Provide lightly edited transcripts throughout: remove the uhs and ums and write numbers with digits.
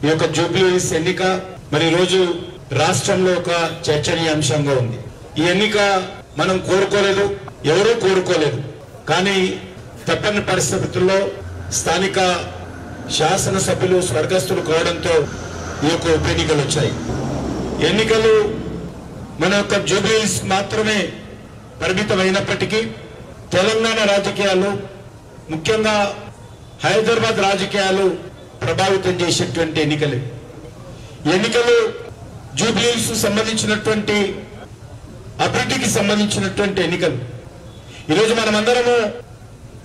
ఈ యొక్క జూబ్లీహిల్స్ ఎన్నిక మరి రోజు రాష్ట్రంలో ఒక చర్చనీయాంశంగా ఉంది. ఈ ఎన్నిక మనం కోరుకోలేదు, ఎవరూ కోరుకోలేదు. కానీ తప్పని పరిస్థితుల్లో స్థానిక శాసనసభ్యులు స్వర్గస్థులు కావడంతో ఈ యొక్క ఉప ఎన్నికలు వచ్చాయి. ఎన్నికలు మన యొక్క జూబ్లీహిల్స్ మాత్రమే పరిమితమైనప్పటికీ తెలంగాణ రాజకీయాలు, ముఖ్యంగా హైదరాబాద్ రాజకీయాలు ప్రభావితం చేసేటువంటి ఎన్నికలు. ఎన్నికలు జూబ్లీహిల్స్ సంబంధించినటువంటి అభివృద్ధికి సంబంధించినటువంటి ఎన్నికలు. ఈరోజు మనమందరము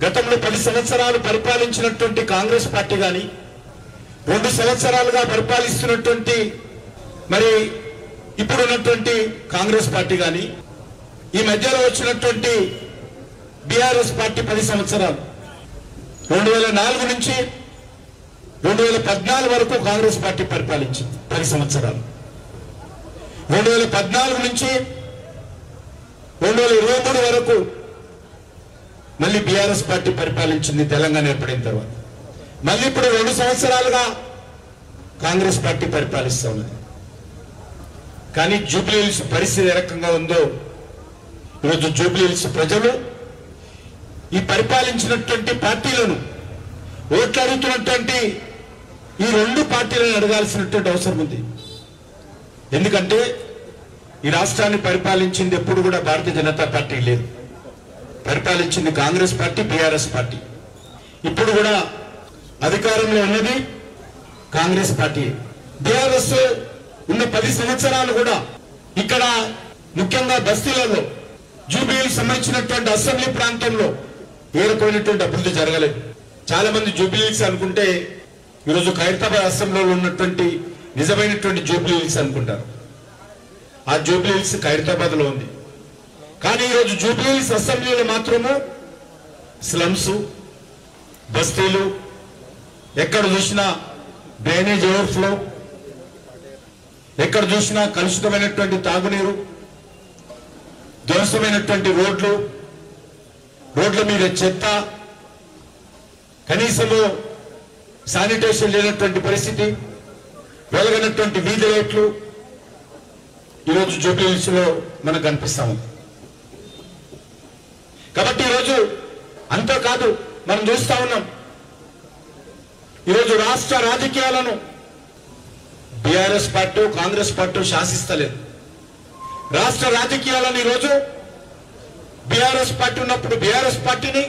గతంలో 10 సంవత్సరాలు పరిపాలించినటువంటి కాంగ్రెస్ పార్టీ కానీ, 2 సంవత్సరాలుగా పరిపాలిస్తున్నటువంటి మరి ఇప్పుడున్నటువంటి కాంగ్రెస్ పార్టీ కానీ, ఈ మధ్యలో వచ్చినటువంటి బీఆర్ఎస్ పార్టీ 10 సంవత్సరాలు 2004 నుంచి 2014 వరకు కాంగ్రెస్ పార్టీ పరిపాలించింది 10 సంవత్సరాలు. 2014 నుంచి 2023 వరకు మళ్ళీ బీఆర్ఎస్ పార్టీ పరిపాలించింది తెలంగాణ ఏర్పడిన తర్వాత. మళ్ళీ ఇప్పుడు 2 సంవత్సరాలుగా కాంగ్రెస్ పార్టీ పరిపాలిస్తూ ఉన్నది. కానీ జూబ్లీహిల్స్ పరిస్థితి ఏ రకంగా ఉందో ఈరోజు జూబ్లీహిల్స్ ప్రజలు ఈ పరిపాలించినటువంటి పార్టీలను ఓట్లు అడుగుతున్నటువంటి ఈ 2 పార్టీలను అడగాల్సినటువంటి అవసరం ఉంది. ఎందుకంటే ఈ రాష్ట్రాన్ని పరిపాలించింది ఎప్పుడు కూడా భారతీయ జనతా పార్టీ లేదు. పరిపాలించింది కాంగ్రెస్ పార్టీ, బీఆర్ఎస్ పార్టీ. ఇప్పుడు కూడా అధికారంలో ఉన్నది కాంగ్రెస్ పార్టీ. బీఆర్ఎస్ ఉన్న 10 సంవత్సరాలు కూడా ఇక్కడ ముఖ్యంగా బస్తీలలో జూబ్లీహిల్స్ సంబంధించినటువంటి అసెంబ్లీ ప్రాంతంలో ఏ రకమైనటువంటి అభివృద్ధి జరగలేదు. చాలా మంది జూబ్లీహిల్స్ అనుకుంటే ఈరోజు ఖైరతాబాద్ అసెంబ్లీలో ఉన్నటువంటి నిజమైనటువంటి జూబ్లీహిల్స్ అనుకుంటారు. ఆ జూబ్లీహిల్స్ ఖైరతాబాద్ లో ఉంది. కానీ ఈరోజు జూబ్లీహిల్స్ అసెంబ్లీలో మాత్రము స్లమ్స్, బస్తీలు, ఎక్కడ చూసినా డ్రైనేజ్ ఓవర్ఫ్లో, ఎక్కడ చూసినా కలుషితమైనటువంటి తాగునీరు, ధ్వంసమైనటువంటి రోడ్ల మీద చెత్త, కనీసము శానిటేషన్ లేనటువంటి పరిస్థితి, వెలగనటువంటి వీధి లైట్లు ఈరోజు జూబ్లీహిల్స్ లో మనకు కనిపిస్తా ఉంది. కాబట్టి ఈరోజు అంతేకాదు, మనం చూస్తా ఉన్నాం ఈరోజు రాష్ట్ర రాజకీయాలను బీఆర్ఎస్ పార్టీ, కాంగ్రెస్ పార్టీ శాసిస్తలేదు. రాష్ట్ర రాజకీయాలను ఈరోజు బీఆర్ఎస్ పార్టీ ఉన్నప్పుడు బీఆర్ఎస్ పార్టీని,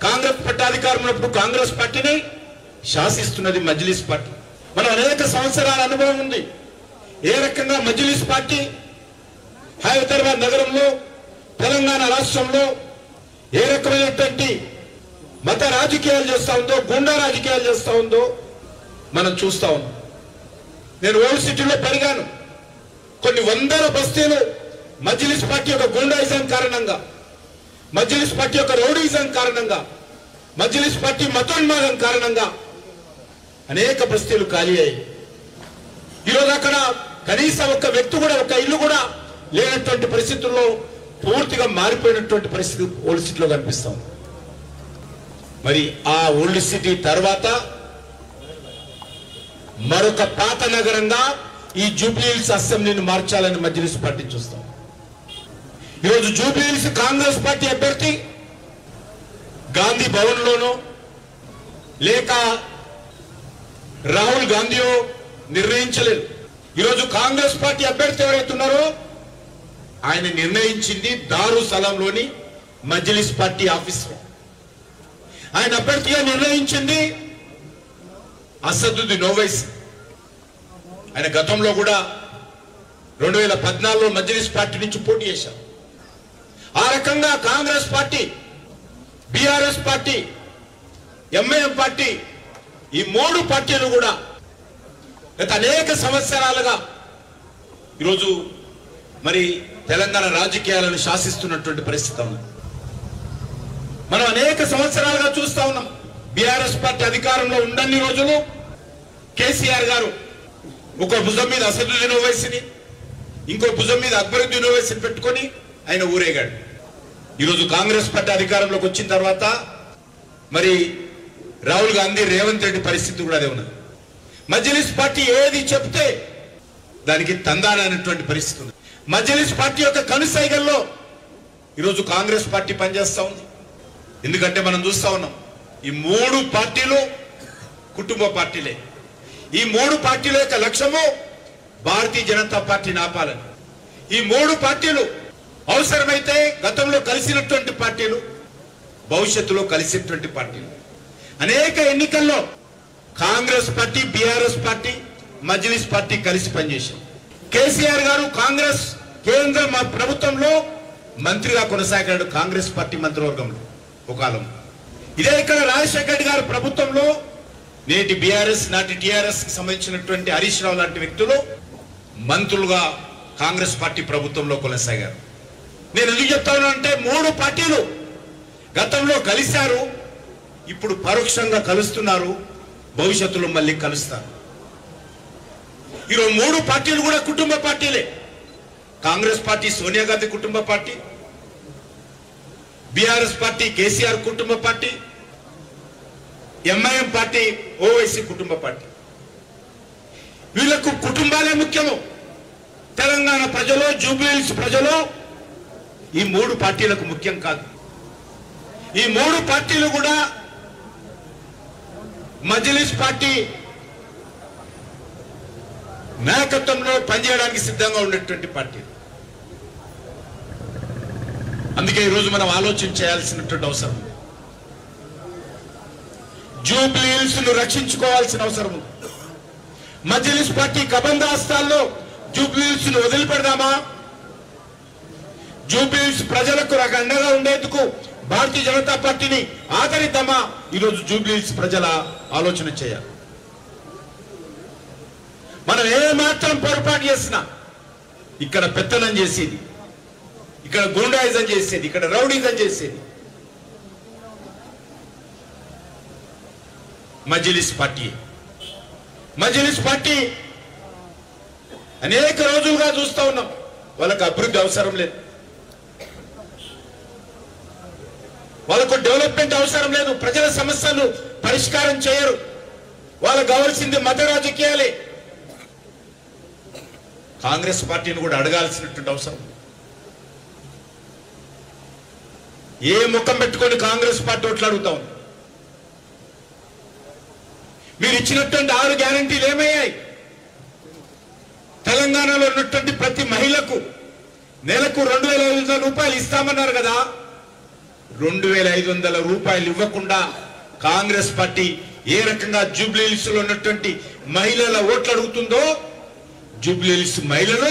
కాంగ్రెస్ పార్టీ అధికారం ఉన్నప్పుడు కాంగ్రెస్ పార్టీని శాసిస్తున్నది మజ్లిస్ పార్టీ. మనం అనేక సంవత్సరాల అనుభవం ఉంది ఏ రకంగా మజ్లిస్ పార్టీ హైదరాబాద్ నగరంలో, తెలంగాణ రాష్ట్రంలో ఏ రకమైనటువంటి మత రాజకీయాలు చేస్తా ఉందో, గుండా రాజకీయాలు చేస్తా ఉందో మనం చూస్తా ఉన్నాం. నేను ఓల్డ్ సిటీలో పెరిగాను. కొన్ని వందల బస్తీలు మజ్లిస్ పార్టీ యొక్క గుండాయిజం కారణంగా, మజ్లిస్ పార్టీ యొక్క రౌడీయిజం కారణంగా, మజ్లిస్ పార్టీ మతోన్మాదం కారణంగా అనేక బస్తీలు ఖాళీ అయ్యాయి. ఈరోజు అక్కడ కనీసం ఒక వ్యక్తి కూడా, ఒక ఇల్లు కూడా లేనటువంటి పరిస్థితుల్లో పూర్తిగా మారిపోయినటువంటి పరిస్థితి ఓల్డ్ సిటీలో కనిపిస్తాం. మరి ఆ ఓల్డ్ సిటీ తర్వాత మరొక పాత నగరంగా ఈ జూబ్లీహిల్స్ అసెంబ్లీని మార్చాలని మజ్లిస్ పార్టీ చూస్తాం. ఈరోజు జూబ్లీహిల్స్ కాంగ్రెస్ పార్టీ అభ్యర్థి గాంధీ భవన్ లోనో లేక రాహుల్ గాంధీయో నిర్ణయించలేదు. ఈరోజు కాంగ్రెస్ పార్టీ అభ్యర్థి ఎవరైతే ఉన్నారో ఆయన నిర్ణయించింది దారుసలాంలోని మజ్లిస్ పార్టీ ఆఫీసులో. ఆయన అభ్యర్థిగా నిర్ణయించింది అసదుద్దీన్ ఓవైసీ. ఆయన గతంలో కూడా 2014లో మజ్లిస్ పార్టీ నుంచి పోటీ చేశారు. ఆ రకంగా Congress party, BRS party, MIM party, ఈ 3 పార్టీలు కూడా గత అనేక సంవత్సరాలుగా ఈరోజు మరి తెలంగాణ రాజకీయాలను శాసిస్తున్నటువంటి పరిస్థితి ఉంది. మనం అనేక సంవత్సరాలుగా చూస్తా ఉన్నాం. బీఆర్ఎస్ పార్టీ అధికారంలో ఉండన్ని రోజులు కేసీఆర్ గారు ఒక భుజం మీద అసదుద్దీన్ ఓవైసీని, ఇంకో భుజం మీద అక్బరుద్దీన్ ఓవైసీని పెట్టుకొని ఆయన ఊరేగాడు. ఈరోజు కాంగ్రెస్ పార్టీ అధికారంలోకి వచ్చిన తర్వాత మరి రాహుల్ గాంధీ, రేవంత్ రెడ్డి పరిస్థితి కూడా అదే ఉన్నది. మజ్లిస్ పార్టీ ఏది చెప్తే దానికి తందానటువంటి పరిస్థితి ఉంది. మజ్లిస్ పార్టీ యొక్క కనుసైగల్లో ఈరోజు కాంగ్రెస్ పార్టీ పనిచేస్తా ఉంది. ఎందుకంటే మనం చూస్తా ఉన్నాం, ఈ మూడు పార్టీలు కుటుంబ పార్టీలే. ఈ మూడు పార్టీల యొక్క లక్ష్యము భారతీయ జనతా పార్టీని ఆపాలని. ఈ మూడు పార్టీలు అవసరమైతే గతంలో కలిసినటువంటి పార్టీలు, భవిష్యత్తులో కలిసినటువంటి పార్టీలు. అనేక ఎన్నికల్లో Congress party, BRS party, Majlis party కలిసి పనిచేశారు. కేసీఆర్ గారు కాంగ్రెస్ కేంద్ర ప్రభుత్వంలో మంత్రిగా కొనసాగాడు, కాంగ్రెస్ పార్టీ మంత్రివర్గంలో ఒక కాలం. ఇదే ఇక్కడ రాజశేఖర రెడ్డి గారు ప్రభుత్వంలో నేటి బీఆర్ఎస్, నాటి టీఆర్ఎస్ కి సంబంధించినటువంటి హరీష్ రావు లాంటి వ్యక్తులు మంత్రులుగా కాంగ్రెస్ పార్టీ ప్రభుత్వంలో కొనసాగారు. నేను ఎందుకు చెప్తాను అంటే, మూడు పార్టీలు గతంలో కలిశారు, ఇప్పుడు పరోక్షంగా కలుస్తున్నారు, భవిష్యత్తులో మళ్ళీ కలుస్తారు. ఈరోజు మూడు పార్టీలు కూడా కుటుంబ పార్టీలే. కాంగ్రెస్ పార్టీ సోనియా గాంధీ కుటుంబ పార్టీ, బీఆర్ఎస్ పార్టీ కేసీఆర్ కుటుంబ పార్టీ, ఎంఐఎం పార్టీ ఓవైసీ కుటుంబ పార్టీ. వీళ్లకు కుటుంబాలే ముఖ్యము. తెలంగాణ ప్రజలు, జూబ్లీహిల్స్ ప్రజలు ఈ మూడు పార్టీలకు ముఖ్యం కాదు. ఈ మూడు పార్టీలు కూడా మజ్లిస్ పార్టీ నాయకత్వంలో పనిచేయడానికి సిద్ధంగా ఉన్నటువంటి పార్టీ. అందుకే ఈరోజు మనం ఆలోచన చేయాల్సినటువంటి అవసరం ఉంది. జూబ్లీహిల్స్ ను రక్షించుకోవాల్సిన అవసరం ఉంది. మజ్లిస్ పార్టీ కబంధాస్తాల్లో జూబ్లీహిల్స్ ను వదిలిపెడదామా? జూబ్లీహిల్స్ ప్రజలకు అండగా ఉండేందుకు భారతీయ జనతా పార్టీని ఆదరిద్దామా? ఈరోజు జూబ్లీహిల్స్ ప్రజల ఆలోచన చేయాలి. మనం ఏమాత్రం పొరపాటు చేసినా ఇక్కడ పెత్తనం చేసేది, ఇక్కడ గుండాయిజం చేసేది, ఇక్కడ రౌడీజం చేసేది మజ్లిస్ పార్టీ. మజ్లిస్ పార్టీ అనేక రోజులుగా చూస్తా ఉన్నాం, వాళ్ళకు అభివృద్ధి అవసరం లేదు, వాళ్ళకు డెవలప్మెంట్ అవసరం లేదు, ప్రజల సమస్యలు పరిష్కారం చేయరు, వాళ్ళకు కావాల్సింది మత రాజకీయాలే. కాంగ్రెస్ పార్టీని కూడా అడగాల్సినటువంటి అవసరం. ఏ ముఖం పెట్టుకొని కాంగ్రెస్ పార్టీ ఓట్లు అడుగుతా ఉంది? మీరు ఇచ్చినటువంటి 6 గ్యారంటీలు ఏమయ్యాయి? తెలంగాణలో ఉన్నటువంటి ప్రతి మహిళకు నెలకు 2500 రూపాయలు ఇస్తామన్నారు కదా. 2500 రూపాయలు ఇవ్వకుండా కాంగ్రెస్ పార్టీ ఏ రకంగా జూబ్లీహిల్స్ లో ఉన్నటువంటి మహిళల ఓట్లు అడుగుతుందో, జూబ్లీహిల్స్ మహిళలు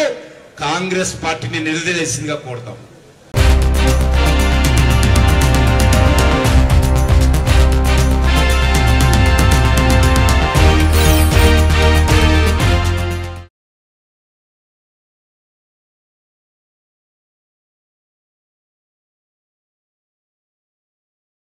కాంగ్రెస్ పార్టీని నిలదీయాల్సిందిగా కోరుతాం.